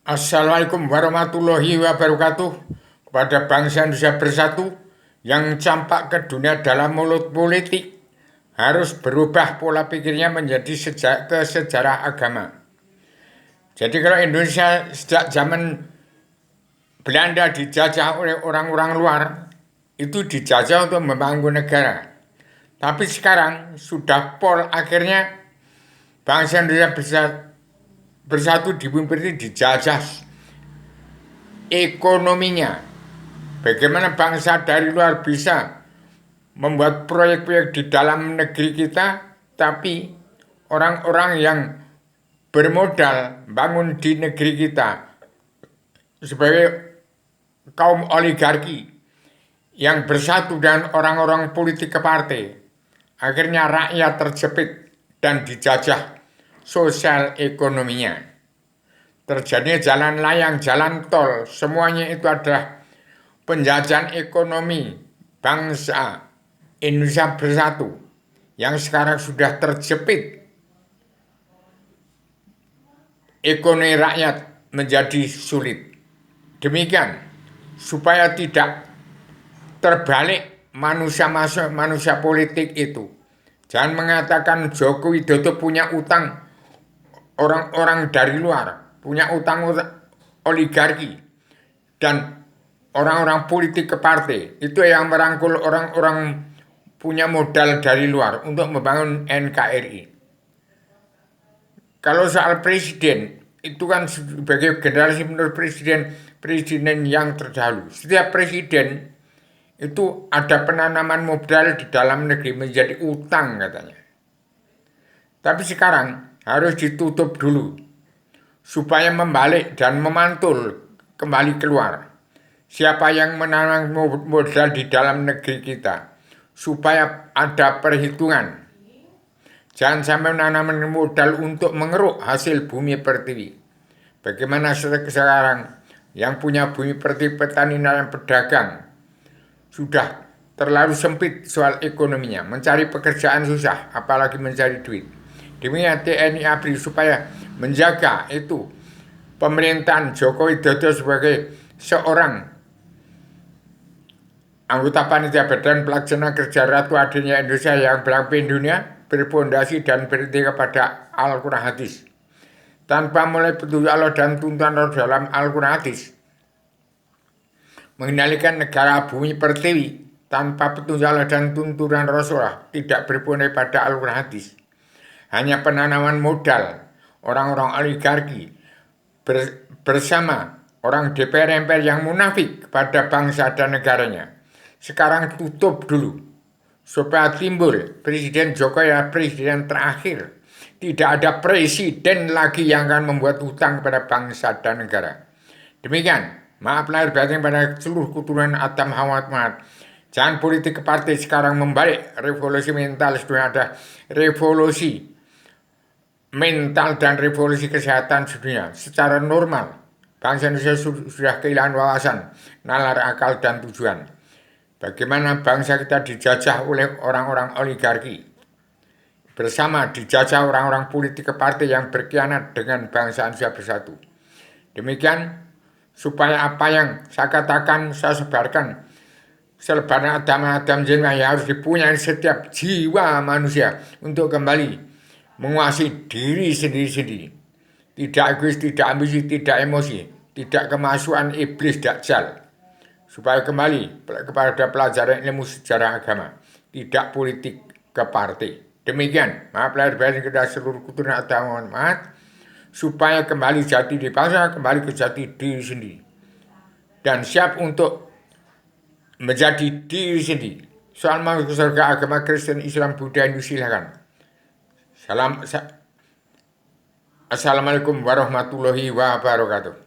Assalamualaikum warahmatullahi wabarakatuh. Kepada bangsa Indonesia bersatu yang campak ke dunia dalam mulut politik harus berubah pola pikirnya menjadi ke sejarah agama. Jadi kalau Indonesia sejak zaman Belanda dijajah oleh orang-orang luar, itu dijajah untuk membangun negara. Tapi sekarang sudah akhirnya bangsa Indonesia bersatu dipimpin dijajah ekonominya. Bagaimana bangsa dari luar bisa membuat proyek-proyek di dalam negeri kita, tapi orang-orang yang bermodal bangun di negeri kita sebagai kaum oligarki yang bersatu dengan orang-orang politik ke partai, akhirnya rakyat terjepit dan dijajah sosial ekonominya. Terjadi jalan layang, jalan tol, semuanya itu adalah penjajahan ekonomi bangsa Indonesia bersatu yang sekarang sudah terjepit. Ekonomi rakyat menjadi sulit. Demikian supaya tidak terbalik manusia politik itu. Jangan mengatakan Joko Widodo punya utang orang-orang dari luar, punya utang oligarki dan orang-orang politik ke partai. Itu yang merangkul orang-orang punya modal dari luar untuk membangun NKRI. Kalau soal presiden, itu kan sebagai generasi menurut presiden yang terdahulu. Setiap presiden itu ada penanaman modal di dalam negeri menjadi utang katanya. Tapi sekarang harus ditutup dulu supaya membalik dan memantul kembali keluar. Siapa yang menanam modal di dalam negeri kita supaya ada perhitungan. Jangan sampai menanam modal untuk mengeruk hasil bumi pertiwi. Bagaimana sekarang yang punya bumi pertiwi, petani dan pedagang sudah terlalu sempit soal ekonominya. Mencari pekerjaan susah, apalagi mencari duit. Demikian TNI ABRI supaya menjaga itu pemerintahan Joko Widodo sebagai seorang anggota panitia badan pelaksana kerja Ratu Adanya Indonesia yang berpimpin dunia, berpondasi dan berhenti kepada Al-Quran hadis. Tanpa mulai petunjuk Allah dan tuntunan Allah dalam Al-Quran hadis, mengendalikan negara bumi pertiwi tanpa petunjuk Allah dan tuntunan Rasulullah, tidak berpondasi pada Al-Quran hadis. Hanya penanaman modal orang-orang oligarki bersama orang DPR MPR yang munafik kepada bangsa dan negaranya. Sekarang tutup dulu supaya timbul presiden Jokowi ya presiden terakhir. Tidak ada presiden lagi yang akan membuat hutang kepada bangsa dan negara. Demikian, maaf lahir batin pada seluruh keturunan Adam Hawa Muhammad. Jangan politik ke partai sekarang membalik revolusi mental, sudah ada revolusi mental dan revolusi kesehatan dunia secara normal. Bangsa Indonesia sudah kehilangan wawasan, nalar, akal, dan tujuan. Bagaimana bangsa kita dijajah oleh orang-orang oligarki, bersama dijajah orang-orang politik ke partai yang berkhianat dengan bangsa Indonesia bersatu. Demikian supaya apa yang saya katakan, saya sebarkan selebaran Adam yang harus dipunyai setiap jiwa manusia untuk kembali menguasai diri sendiri-sendiri. Tidak egois, tidak ambisi, tidak emosi, tidak kemasukan iblis Dajjal. Supaya kembali kepada pelajaran ilmu sejarah agama, tidak politik ke partai. Demikian, maaf lahir batin kepada seluruh keturunan Adam Muhammad, supaya kembali jati di bangsa, kembali ke jati diri sendiri, dan siap untuk menjadi diri sendiri. Soal masuk surga agama Kristen, Islam, Buddha, Hindu silakan. Assalamualaikum warahmatullahi wabarakatuh.